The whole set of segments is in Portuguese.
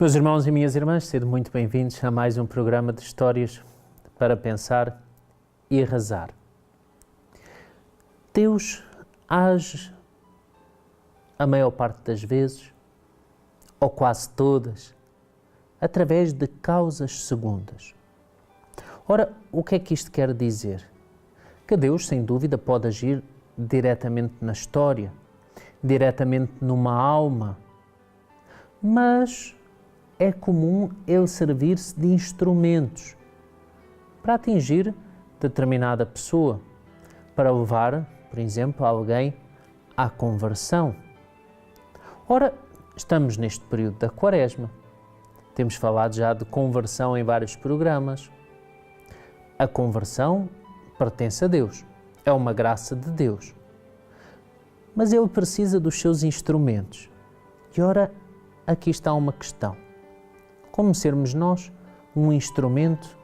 Meus irmãos e minhas irmãs, sejam muito bem-vindos a mais um programa de histórias para pensar e rezar. Deus age a maior parte das vezes, ou quase todas, através de causas segundas. Ora, o que é que isto quer dizer? Que Deus, sem dúvida, pode agir diretamente na história, diretamente numa alma, mas é comum ele servir-se de instrumentos para atingir determinada pessoa, para levar, por exemplo, alguém à conversão. Ora, estamos neste período da Quaresma. Temos falado já de conversão em vários programas. A conversão pertence a Deus, é uma graça de Deus. Mas ele precisa dos seus instrumentos. E ora, aqui está uma questão. Como sermos nós um instrumento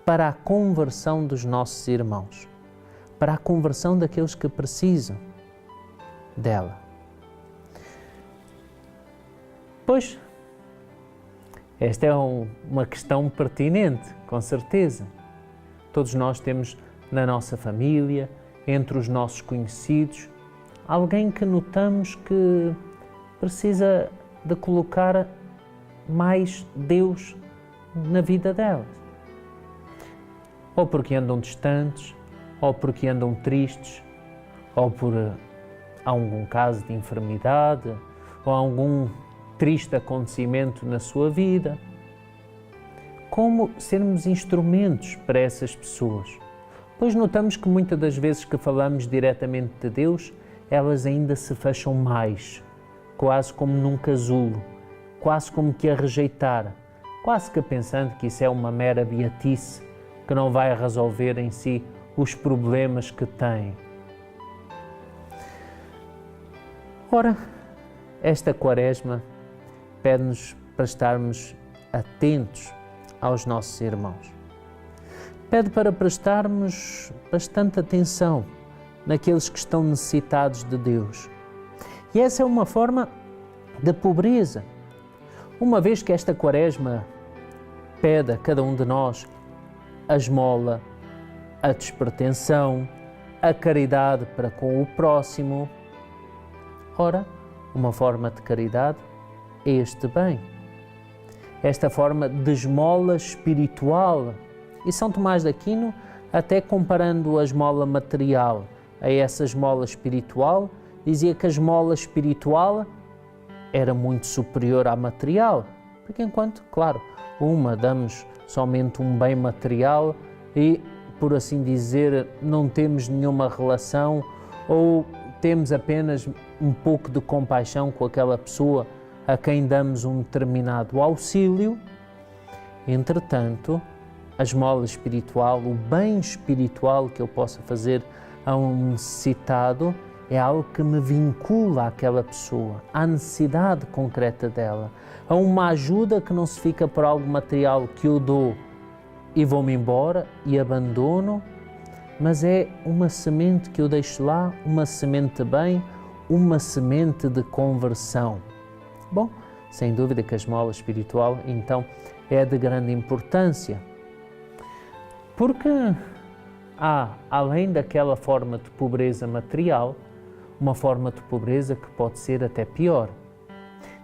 para a conversão dos nossos irmãos, para a conversão daqueles que precisam dela? Pois, esta é uma questão pertinente, com certeza. Todos nós temos na nossa família, entre os nossos conhecidos, alguém que notamos que precisa de colocar mais Deus na vida delas. Ou porque andam distantes, ou porque andam tristes, ou por algum caso de enfermidade, ou algum triste acontecimento na sua vida. Como sermos instrumentos para essas pessoas? Pois notamos que muitas das vezes que falamos diretamente de Deus, elas ainda se fecham mais, quase como num casulo, quase como que a rejeitar, quase que pensando que isso é uma mera beatice, que não vai resolver em si os problemas que tem. Ora, esta Quaresma pede-nos para estarmos atentos aos nossos irmãos. Pede para prestarmos bastante atenção naqueles que estão necessitados de Deus. E essa é uma forma de pobreza. Uma vez que esta Quaresma pede a cada um de nós a esmola, a despretensão, a caridade para com o próximo, ora, uma forma de caridade é este bem. Esta forma de esmola espiritual. E São Tomás de Aquino, até comparando a esmola material a essa esmola espiritual, dizia que a esmola espiritual era muito superior à material, porque enquanto, claro, uma damos somente um bem material e, por assim dizer, não temos nenhuma relação ou temos apenas um pouco de compaixão com aquela pessoa a quem damos um determinado auxílio. Entretanto, a esmola espiritual, o bem espiritual que eu possa fazer a um necessitado, é algo que me vincula àquela pessoa, à necessidade concreta dela, a uma ajuda que não se fica por algo material que eu dou e vou-me embora e abandono, mas é uma semente que eu deixo lá, uma semente de bem, uma semente de conversão. Bom, sem dúvida que a esmola espiritual, então, é de grande importância, porque há, além daquela forma de pobreza material, uma forma de pobreza que pode ser até pior.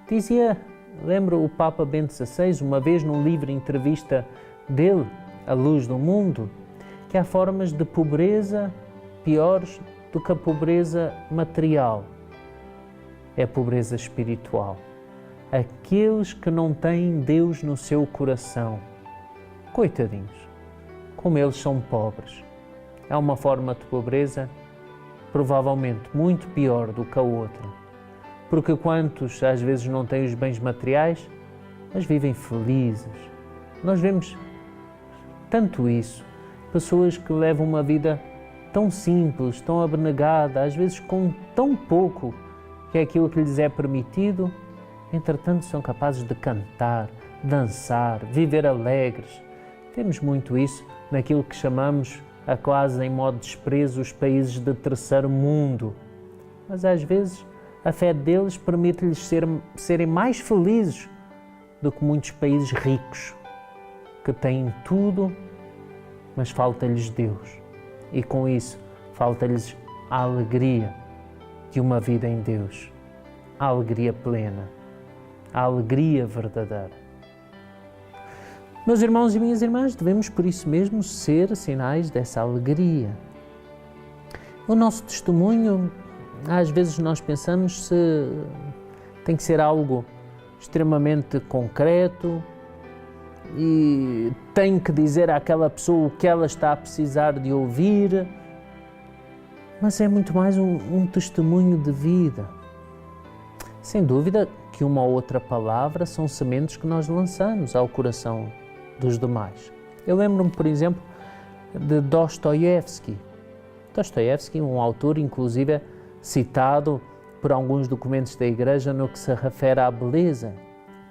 Dizia, lembro o Papa Bento XVI, uma vez num livro entrevista dele, A Luz do Mundo, que há formas de pobreza piores do que a pobreza material. É a pobreza espiritual. Aqueles que não têm Deus no seu coração, coitadinhos, como eles são pobres. É uma forma de pobreza provavelmente muito pior do que a outra, porque quantos às vezes não têm os bens materiais, mas vivem felizes. Nós vemos tanto isso, pessoas que levam uma vida tão simples, tão abnegada, às vezes com tão pouco que é aquilo que lhes é permitido, entretanto são capazes de cantar, dançar, viver alegres. Temos muito isso naquilo que chamamos, a quase em modo de desprezo, os países de terceiro mundo. Mas às vezes a fé deles permite-lhes serem mais felizes do que muitos países ricos, que têm tudo, mas falta-lhes Deus. E com isso, falta-lhes a alegria de uma vida em Deus, a alegria plena, a alegria verdadeira. Meus irmãos e minhas irmãs, devemos por isso mesmo ser sinais dessa alegria. O nosso testemunho, às vezes nós pensamos se tem que ser algo extremamente concreto e tem que dizer àquela pessoa o que ela está a precisar de ouvir, mas é muito mais um testemunho de vida. Sem dúvida que uma ou outra palavra são sementes que nós lançamos ao coração dos demais. Eu lembro-me, por exemplo, de Dostoiévski. Dostoiévski, um autor, inclusive, citado por alguns documentos da Igreja no que se refere à beleza.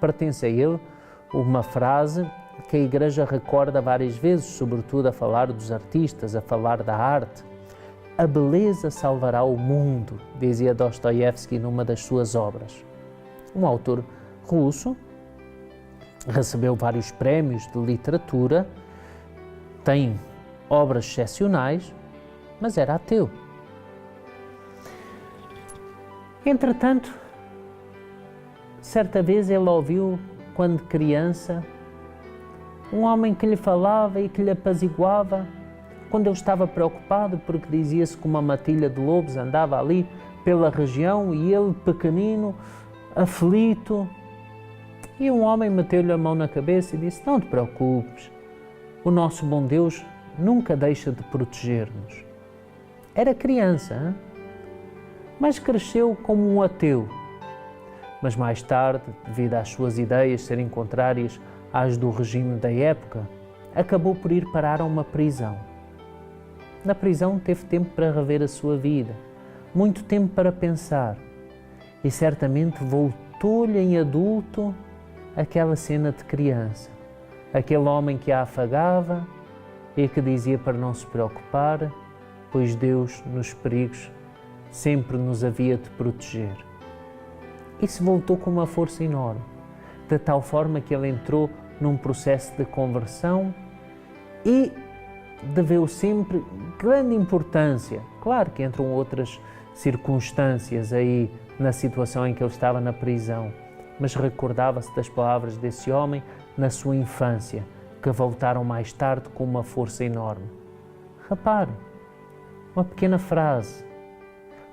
Pertence a ele uma frase que a Igreja recorda várias vezes, sobretudo a falar dos artistas, a falar da arte. A beleza salvará o mundo, dizia Dostoiévski numa das suas obras. Um autor russo, recebeu vários prémios de literatura, tem obras excepcionais, mas era ateu. Entretanto, certa vez ele ouviu, quando criança, um homem que lhe falava e que lhe apaziguava quando ele estava preocupado, porque dizia-se que uma matilha de lobos andava ali pela região e ele, pequenino, aflito. E um homem meteu-lhe a mão na cabeça e disse: não te preocupes, o nosso bom Deus nunca deixa de proteger-nos. Era criança, hein? Mas cresceu como um ateu. Mas mais tarde, devido às suas ideias serem contrárias às do regime da época, acabou por ir parar a uma prisão. Na prisão teve tempo para rever a sua vida, muito tempo para pensar, e certamente voltou-lhe em adulto aquela cena de criança, aquele homem que a afagava e que dizia para não se preocupar, pois Deus, nos perigos, sempre nos havia de proteger. Isso voltou com uma força enorme, de tal forma que ele entrou num processo de conversão e deveu sempre grande importância. Claro que entram outras circunstâncias aí na situação em que ele estava na prisão, mas recordava-se das palavras desse homem na sua infância, que voltaram mais tarde com uma força enorme. Repare, uma pequena frase,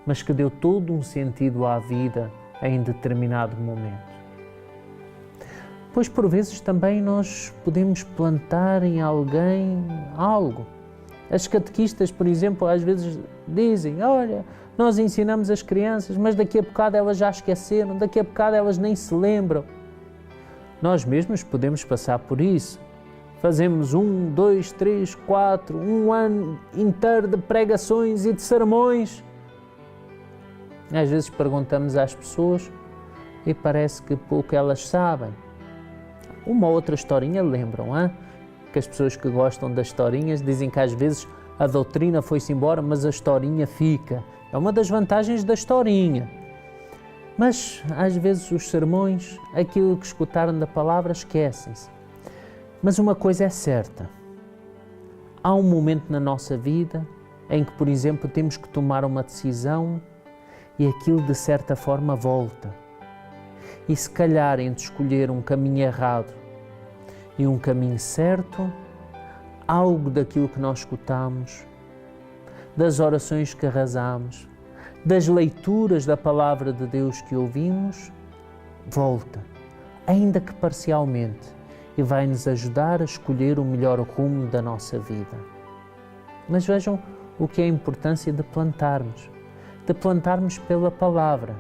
mas que deu todo um sentido à vida em determinado momento. Pois por vezes também nós podemos plantar em alguém algo. As catequistas, por exemplo, às vezes dizem: olha, nós ensinamos as crianças, mas daqui a bocado elas já esqueceram, daqui a bocado elas nem se lembram. Nós mesmos podemos passar por isso. Fazemos 1, 2, 3, 4, um ano inteiro de pregações e de sermões. Às vezes perguntamos às pessoas e parece que pouco elas sabem. Uma outra historinha lembram, hein? Que as pessoas que gostam das historinhas dizem que às vezes a doutrina foi-se embora, mas a historinha fica. É uma das vantagens da historinha. Mas às vezes os sermões, aquilo que escutaram da palavra, esquecem-se. Mas uma coisa é certa. Há um momento na nossa vida em que, por exemplo, temos que tomar uma decisão e aquilo de certa forma volta. E se calhar entre escolher um caminho errado e um caminho certo, algo daquilo que nós escutamos, das orações que rezamos, das leituras da palavra de Deus que ouvimos, volta, ainda que parcialmente, e vai nos ajudar a escolher o melhor rumo da nossa vida. Mas vejam o que é a importância de plantarmos pela palavra,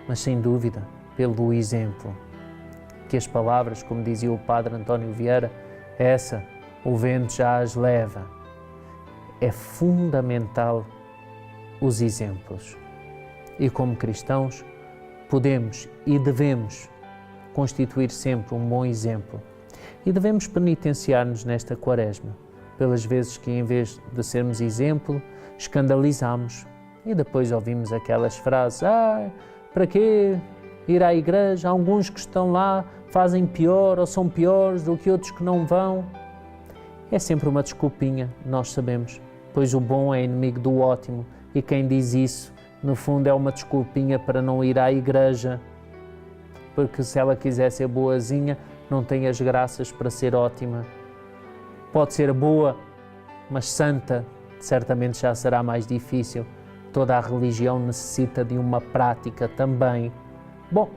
mas sem dúvida pelo exemplo. Que as palavras, como dizia o Padre António Vieira, o vento já as leva. É fundamental os exemplos. E como cristãos, podemos e devemos constituir sempre um bom exemplo. E devemos penitenciar-nos nesta Quaresma, pelas vezes que, em vez de sermos exemplo, escandalizamos e depois ouvimos aquelas frases: para quê ir à igreja? Há alguns que estão lá fazem pior ou são piores do que outros que não vão. É sempre uma desculpinha, nós sabemos, pois o bom é inimigo do ótimo e quem diz isso, no fundo, é uma desculpinha para não ir à igreja, porque se ela quiser ser boazinha, não tem as graças para ser ótima. Pode ser boa, mas santa, certamente já será mais difícil. Toda a religião necessita de uma prática também. Bom,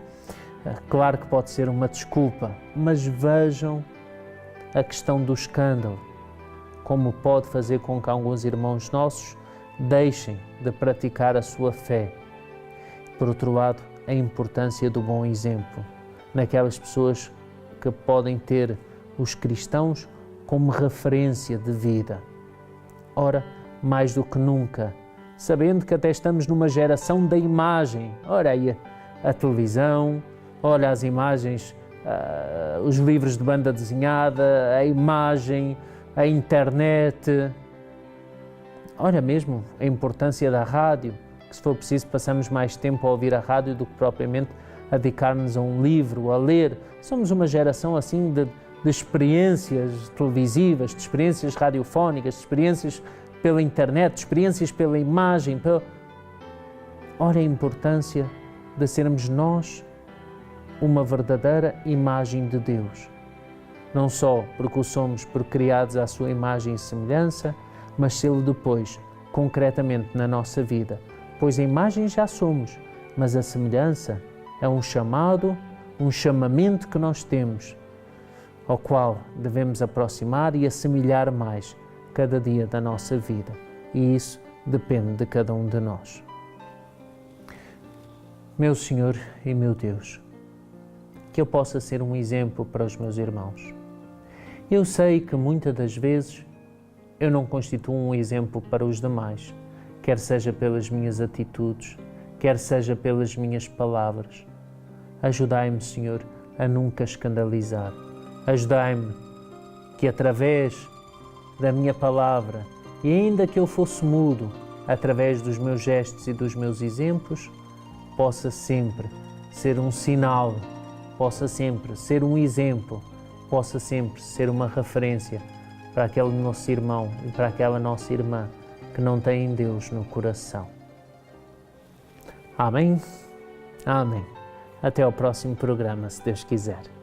claro que pode ser uma desculpa, mas vejam a questão do escândalo, como pode fazer com que alguns irmãos nossos deixem de praticar a sua fé. Por outro lado, a importância do bom exemplo, naquelas pessoas que podem ter os cristãos como referência de vida. Ora, mais do que nunca, sabendo que até estamos numa geração da imagem, ora aí a televisão, olha as imagens, os livros de banda desenhada, a imagem, a internet, olha mesmo a importância da rádio, que se for preciso passamos mais tempo a ouvir a rádio do que propriamente a dedicar-nos a um livro, a ler. Somos uma geração assim de experiências televisivas, de experiências radiofónicas, de experiências pela internet, de experiências pela imagem. Ora, a importância de sermos nós uma verdadeira imagem de Deus. Não só porque o somos criados à sua imagem e semelhança, mas sê-lo depois, concretamente na nossa vida. Pois a imagem já somos, mas a semelhança é um chamado, um chamamento que nós temos, ao qual devemos aproximar e assemelhar mais cada dia da nossa vida. E isso depende de cada um de nós. Meu Senhor e meu Deus, que eu possa ser um exemplo para os meus irmãos. Eu sei que muitas das vezes eu não constituo um exemplo para os demais, quer seja pelas minhas atitudes, quer seja pelas minhas palavras. Ajudai-me, Senhor, a nunca escandalizar. Ajudai-me que através da minha palavra, e ainda que eu fosse mudo, através dos meus gestos e dos meus exemplos, possa sempre ser um sinal, possa sempre ser um exemplo, possa sempre ser uma referência para aquele nosso irmão e para aquela nossa irmã que não tem Deus no coração. Amém? Amém. Até ao próximo programa, se Deus quiser.